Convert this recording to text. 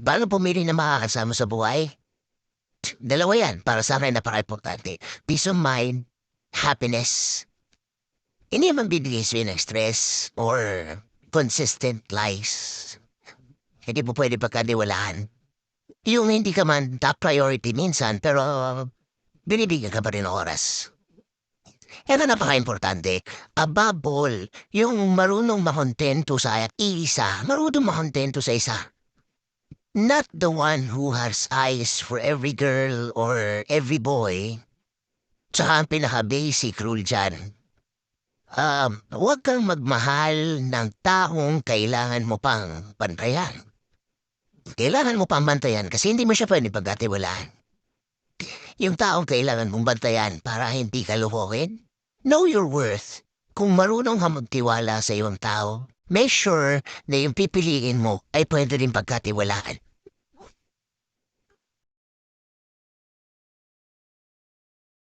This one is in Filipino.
Paano pumili ng makakasama sa buhay? Dalawa yan, para sa akin napaka-importante. Peace of mind, happiness. Hindi naman bibigay sa'yo ng stress or consistent lies. Hindi mo pwede pagkadiwalaan. Yung hindi ka man top priority minsan, pero binibigyan ka pa rin ng oras. Ito napaka-importante. Above all, yung marunong makontento sa isa, marunong makontento sa isa. Not the one who has eyes for every girl or every boy. Tsaka ang pinaka-basic rule dyan. Huwag kang magmahal ng taong kailangan mo pang pantayan. Kailangan mo pang bantayan kasi hindi mo siya pwede pagkatiwalaan. Yung taong kailangan mong bantayan para hindi ka luhokin. Know your worth. Kung marunong ka magtiwala sa iyong tao, make sure na yung pipiliin mo ay pwede rin pagkatiwalaan.